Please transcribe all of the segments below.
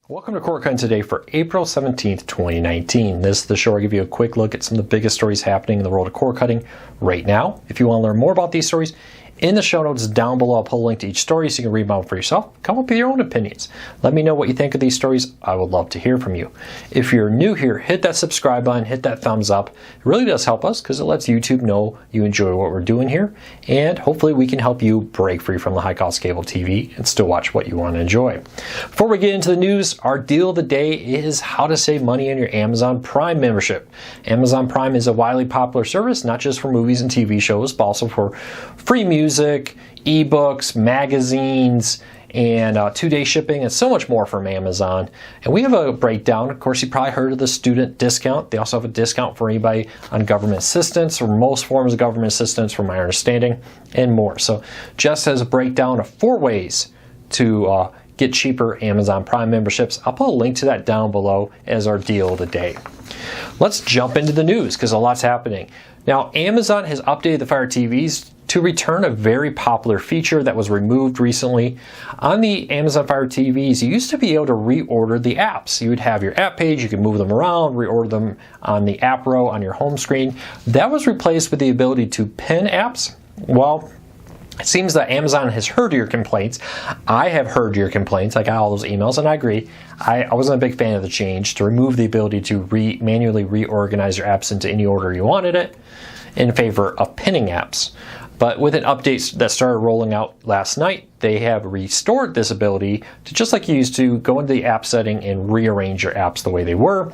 Welcome to Cord Cutting Today for April 17th, 2019. This is the show where I give you a quick look at some of the biggest stories happening in the world of cord cutting right now. If you want to learn more about these stories, in the show notes down below, I'll put a link to each story so you can read them for yourself. Come up with your own opinions. Let me know what you think of these stories. I would love to hear from you. If you're new here, hit that subscribe button, hit that thumbs up. It really does help us because it lets YouTube know you enjoy what we're doing here. And hopefully we can help you break free from the high-cost cable TV and still watch what you want to enjoy. Before we get into the news, our deal of the day is how to save money on your Amazon Prime membership. Amazon Prime is a widely popular service, not just for movies and TV shows, but also for free music, ebooks, magazines, and 2-day shipping, and so much more from Amazon. And we have a breakdown. Of course, you probably heard of the student discount. They also have a discount for anybody on government assistance, or most forms of government assistance from my understanding, and more. So Jess has a breakdown of 4 ways to get cheaper Amazon Prime memberships. I'll put a link to that down below as our deal of the day. Let's jump into the news because a lot's happening. Now, Amazon has updated the Fire TVs to return a very popular feature that was removed recently. On the Amazon Fire TVs, you used to be able to reorder the apps. You would have your app page, you could move them around, reorder them on the app row on your home screen. That was replaced with the ability to pin apps. Well, it seems that Amazon has heard your complaints. I have heard your complaints. I got all those emails, and I agree. I wasn't a big fan of the change to remove the ability to manually reorganize your apps into any order you wanted it in favor of pinning apps. But with an update that started rolling out last night, they have restored this ability to, just like you used to, go into the app setting and rearrange your apps the way they were.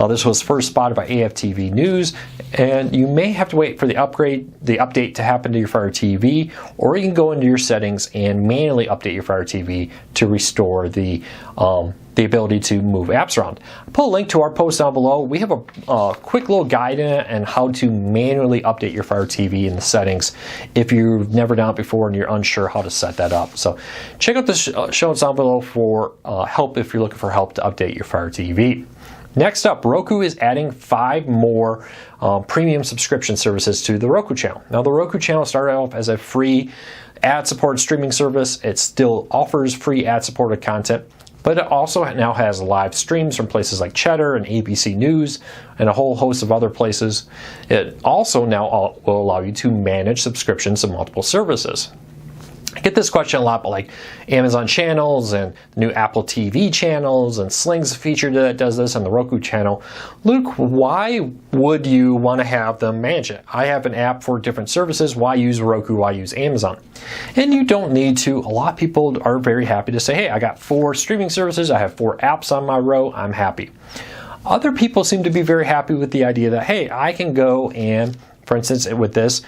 This was first spotted by ATT News, and you may have to wait for the update to happen to your Fire TV, or you can go into your settings and manually update your Fire TV to restore the ability to move apps around. I'll put a link to our post down below. We have a quick little guide in it on how to manually update your Fire TV in the settings if you've never done it before and you're unsure how to set that up. So check out the show notes down below for help if you're looking for help to update your Fire TV. Next up, Roku is adding 5 more premium subscription services to the Roku channel. Now, the Roku channel started off as a free ad-supported streaming service. It still offers free ad-supported content, but it also now has live streams from places like Cheddar and ABC News and a whole host of other places. It also now will allow you to manage subscriptions to multiple services. I get this question a lot, but like Amazon channels and the new Apple TV channels, and Sling's a feature that does this on the Roku channel. Luke, why would you want to have them manage it? I have an app for different services. Why use Roku? Why use Amazon? And you don't need to. A lot of people are very happy to say, hey, I got 4 streaming services. I have 4 apps on my row. I'm happy. Other people seem to be very happy with the idea that, hey, I can go and, for instance, with this,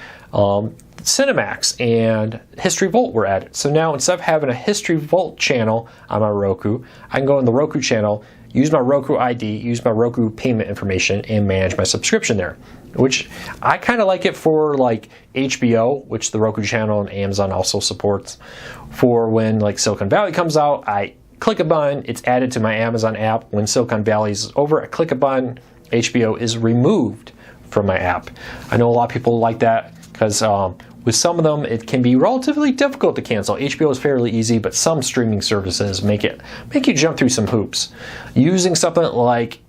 Cinemax and History Vault were added. So now instead of having a History Vault channel on my Roku, I can go in the Roku channel, use my Roku ID, use my Roku payment information, and manage my subscription there. Which I kind of like it for like HBO, which the Roku channel and Amazon also supports. For when like Silicon Valley comes out, I click a button, it's added to my Amazon app. When Silicon Valley is over, I click a button, HBO is removed from my app. I know a lot of people like that because with some of them, it can be relatively difficult to cancel. HBO is fairly easy, but some streaming services make you jump through some hoops. Using something like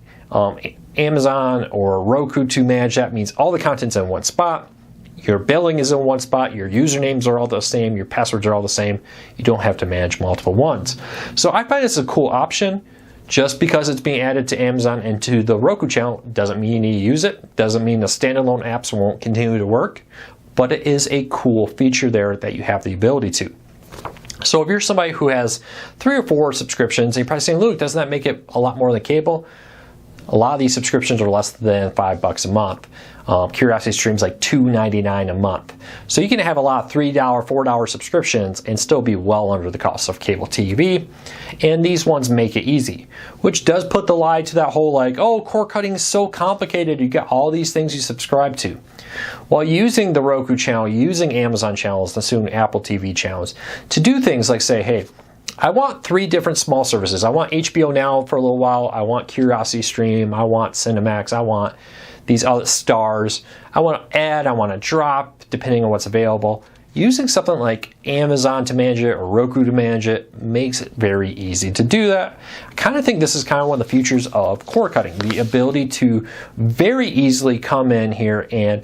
Amazon or Roku to manage that means all the content's in one spot. Your billing is in one spot. Your usernames are all the same. Your passwords are all the same. You don't have to manage multiple ones. So I find this a cool option. Just because it's being added to Amazon and to the Roku channel doesn't mean you need to use it. Doesn't mean the standalone apps won't continue to work. But it is a cool feature there that you have the ability to. So if you're somebody who has 3 or 4 subscriptions, you're probably saying, Luke, doesn't that make it a lot more than cable? A lot of these subscriptions are less than $5 a month. Curiosity Stream's like $2.99 a month. So you can have a lot of $3, $4 subscriptions and still be well under the cost of cable TV. And these ones make it easy, which does put the lie to that whole like, oh, cord cutting is so complicated. You got all these things you subscribe to. While using the Roku channel, using Amazon channels, and soon Apple TV channels to do things like say, hey, I want 3 different small services. I want HBO Now for a little while. I want Curiosity Stream. I want Cinemax. I want these other stars. I want to add. I want to drop, depending on what's available. using something like Amazon to manage it or Roku to manage it makes it very easy to do that. I kind of think this is kind of one of the features of cord cutting, the ability to very easily come in here and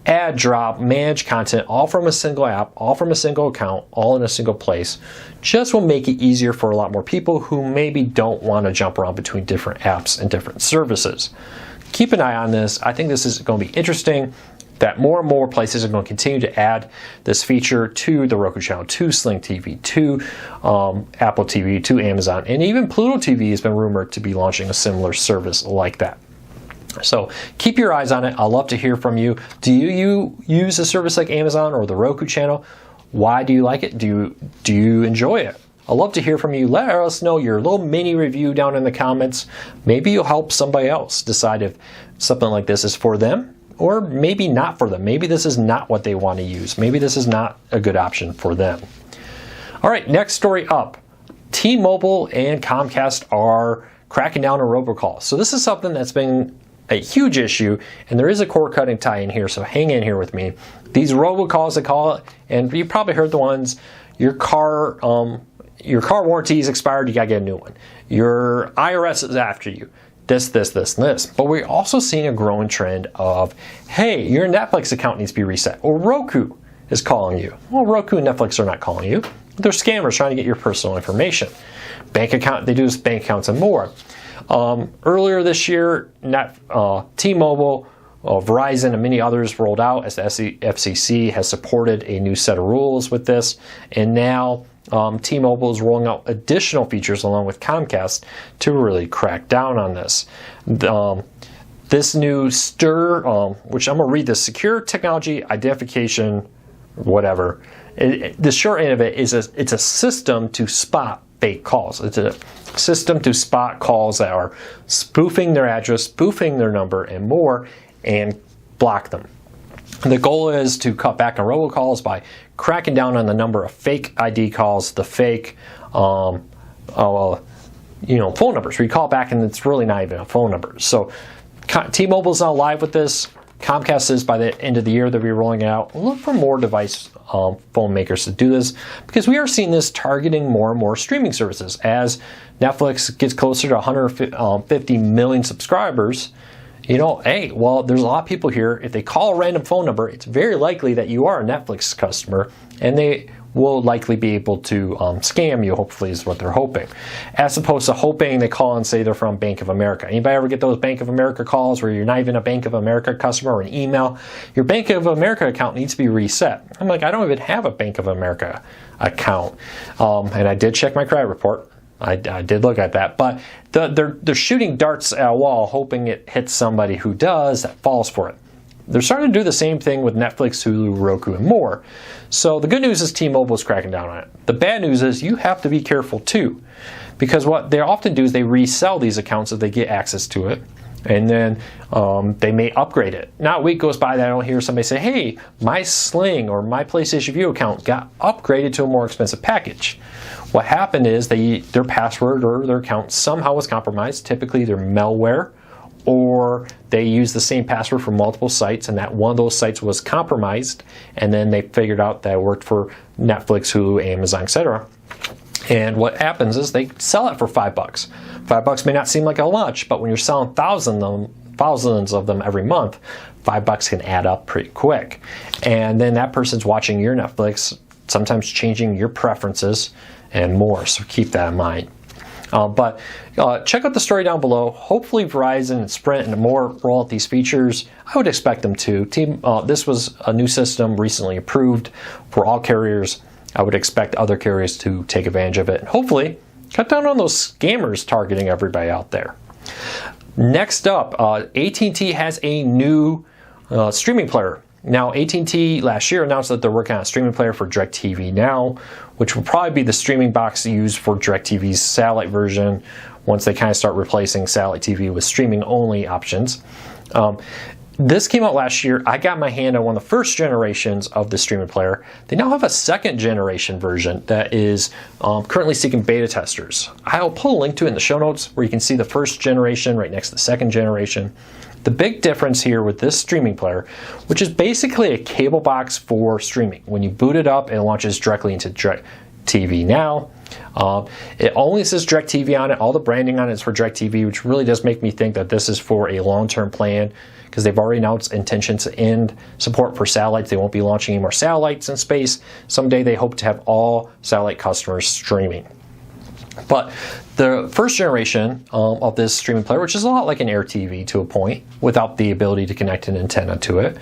add, drop, manage content all from a single app, all from a single account, all in a single place. Just will make it easier for a lot more people who maybe don't want to jump around between different apps and different services. Keep an eye on this. I think this is going to be interesting, that more and more places are going to continue to add this feature to the Roku channel, to Sling TV, to Apple TV, to Amazon, and even Pluto TV has been rumored to be launching a similar service like that. So keep your eyes on it. I'd love to hear from you. Do you use a service like Amazon or the Roku channel? Why do you like it? Do you enjoy it? I'd love to hear from you. Let us know your little mini review down in the comments. Maybe you'll help somebody else decide if something like this is for them or maybe not for them. Maybe this is not what they want to use. Maybe this is not a good option for them. All right, next story up. T-Mobile and Comcast are cracking down on robocalls. So this is something that's been a huge issue, and there is a cord cutting tie in here, so hang in here with me. These robocalls, they call it, and you probably heard the ones, your car warranty is expired, you gotta get a new one. Your IRS is after you. This, and this. But we're also seeing a growing trend of, hey, your Netflix account needs to be reset, or Roku is calling you. Well, Roku and Netflix are not calling you. They're scammers trying to get your personal information. Bank account, they do this bank accounts and more. Earlier this year, T-Mobile, Verizon, and many others rolled out as the FCC has supported a new set of rules with this. And now T-Mobile is rolling out additional features along with Comcast to really crack down on this. This new STIR, which I'm going to read this, Secure Technology Identification, whatever. The short end of it is it's a system to spot fake calls. It's a system to spot calls that are spoofing their address, spoofing their number, and more, and block them. The goal is to cut back on robocalls by cracking down on the number of fake ID calls, the fake, phone numbers. We call back and it's really not even a phone number. So T-Mobile is now live with this. Comcast is by the end of the year they'll be rolling it out. Look for more device phone makers to do this, because we are seeing this targeting more and more streaming services. As Netflix gets closer to 150 million subscribers, hey, well, there's a lot of people here. If they call a random phone number, it's very likely that you are a Netflix customer, and they will likely be able to scam you, hopefully is what they're hoping. As opposed to hoping they call and say they're from Bank of America. Anybody ever get those Bank of America calls where you're not even a Bank of America customer, or an email? Your Bank of America account needs to be reset. I'm like, I don't even have a Bank of America account. And I did check my credit report. I did look at that, but they're shooting darts at a wall, hoping it hits somebody who does, that falls for it. They're starting to do the same thing with Netflix, Hulu, Roku, and more. So the good news is T-Mobile is cracking down on it. The bad news is you have to be careful too, because what they often do is they resell these accounts if they get access to it, and then they may upgrade it. Not a week goes by that I don't hear somebody say, hey, my Sling or my PlayStation Vue account got upgraded to a more expensive package. What happened is their password or their account somehow was compromised, typically their malware, or they used the same password for multiple sites and that one of those sites was compromised, and then they figured out that it worked for Netflix, Hulu, Amazon, etc. And what happens is they sell it for $5. $5 may not seem like a much, but when you're selling thousands of them every month, $5 can add up pretty quick. And then that person's watching your Netflix, sometimes changing your preferences and more, so keep that in mind. But check out the story down below. Hopefully Verizon and Sprint and more roll out these features. I would expect them to. This was a new system recently approved for all carriers. I would expect other carriers to take advantage of it and hopefully cut down on those scammers targeting everybody out there. Next up, AT&T has a new streaming player. Now, AT&T last year announced that they're working on a streaming player for DirecTV Now, which will probably be the streaming box used for DirecTV's satellite version once they kind of start replacing satellite TV with streaming-only options. This came out last year. I got my hand on one of the first generations of the streaming player. They now have a second generation version that is currently seeking beta testers. I'll put a link to it in the show notes where you can see the first generation right next to the second generation. The big difference here with this streaming player, which is basically a cable box for streaming. When you boot it up, it launches directly into DirecTV Now. It only says DirecTV on it. All the branding on it is for DirecTV, which really does make me think that this is for a long-term plan, because they've already announced intention to end support for satellites. They won't be launching any more satellites in space. Someday they hope to have all satellite customers streaming. But the first generation of this streaming player, which is a lot like an Air TV to a point, without the ability to connect an antenna to it,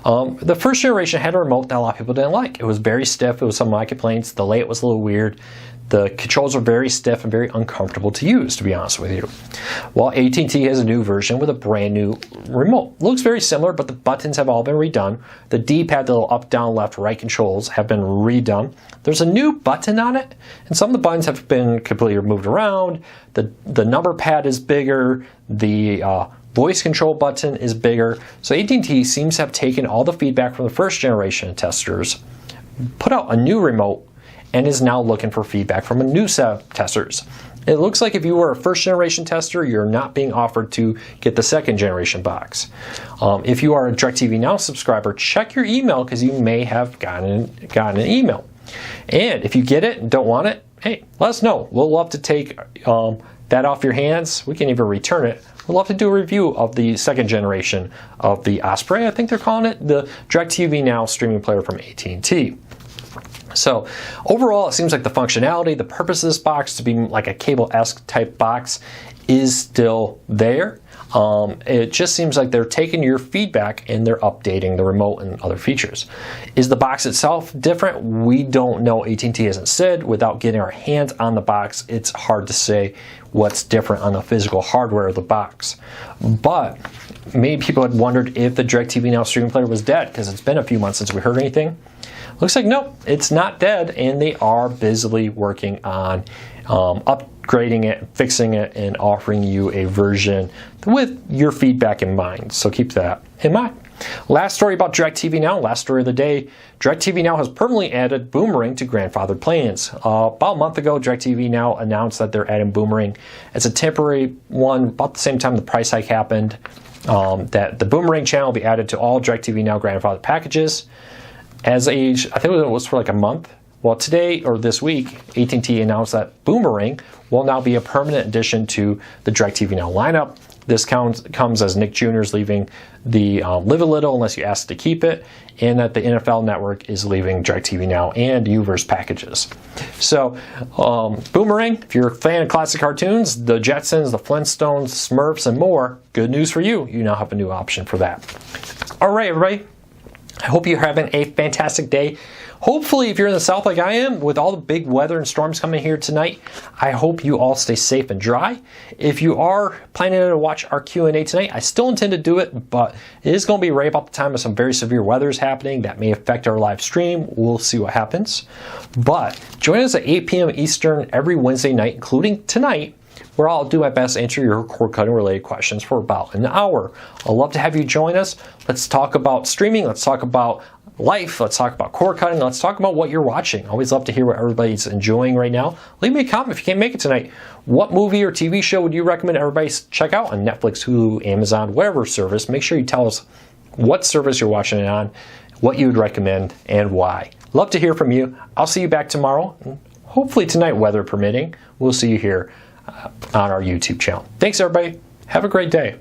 the first generation had a remote that a lot of people didn't like. It was very stiff. It was some of my complaints. The layout was a little weird. The controls are very stiff and very uncomfortable to use, to be honest with you. While AT&T has a new version with a brand new remote. Looks very similar, but the buttons have all been redone. The D-pad, the little up, down, left, right controls have been redone. There's a new button on it, and some of the buttons have been completely moved around. The number pad is bigger. The voice control button is bigger. So AT&T seems to have taken all the feedback from the first generation testers, put out a new remote, and is now looking for feedback from a new set of testers. It looks like if you were a first generation tester, you're not being offered to get the second generation box. If you are a DirecTV Now subscriber, check your email, because you may have gotten an email. And if you get it and don't want it, hey, let us know. We'll love to take that off your hands. We can even return it. We'd love to do a review of the second generation of the Osprey, I think they're calling it, the DirecTV Now streaming player from AT&T. So overall, it seems like the functionality, the purpose of this box to be like a cable-esque type box is still there. It just seems like they're taking your feedback and they're updating the remote and other features. Is the box itself different? We don't know. AT&T hasn't said. Without getting our hands on the box, it's hard to say what's different on the physical hardware of the box. But maybe people had wondered if the DirecTV Now streaming player was dead, because it's been a few months since we heard anything. Looks like nope, it's not dead, and they are busily working on upgrading it, fixing it, and offering you a version with your feedback in mind. So keep that in mind. Last story about DirecTV Now, last story of the day. DirecTV Now has permanently added Boomerang to grandfathered plans. About a month ago, DirecTV Now announced that they're adding Boomerang as a temporary one. About the same time the price hike happened, that the Boomerang channel will be added to all DirecTV Now grandfathered packages. I think it was for like a month. Well, today or this week, AT&T announced that Boomerang will now be a permanent addition to the DirecTV Now lineup. This comes as Nick Jr. is leaving the Live a Little unless you ask to keep it, and that the NFL Network is leaving DirecTV Now and Uverse packages. So, Boomerang, if you're a fan of classic cartoons, the Jetsons, the Flintstones, Smurfs, and more, good news for you. You now have a new option for that. All right, everybody. I hope you're having a fantastic day. Hopefully, if you're in the South like I am, with all the big weather and storms coming here tonight, I hope you all stay safe and dry. If you are planning to watch our Q&A tonight, I still intend to do it, but it is going to be right about the time of some very severe weather is happening that may affect our live stream. We'll see what happens. But join us at 8 p.m. Eastern every Wednesday night, including tonight, where I'll do my best to answer your cord cutting related questions for about an hour. I'd love to have you join us. Let's talk about streaming. Let's talk about life. Let's talk about cord cutting. Let's talk about what you're watching. Always love to hear what everybody's enjoying right now. Leave me a comment if you can't make it tonight. What movie or TV show would you recommend everybody check out on Netflix, Hulu, Amazon, whatever service? Make sure you tell us what service you're watching it on, what you would recommend, and why. Love to hear from you. I'll see you back tomorrow. Hopefully tonight, weather permitting. We'll see you here on our YouTube channel. Thanks, everybody. Have a great day.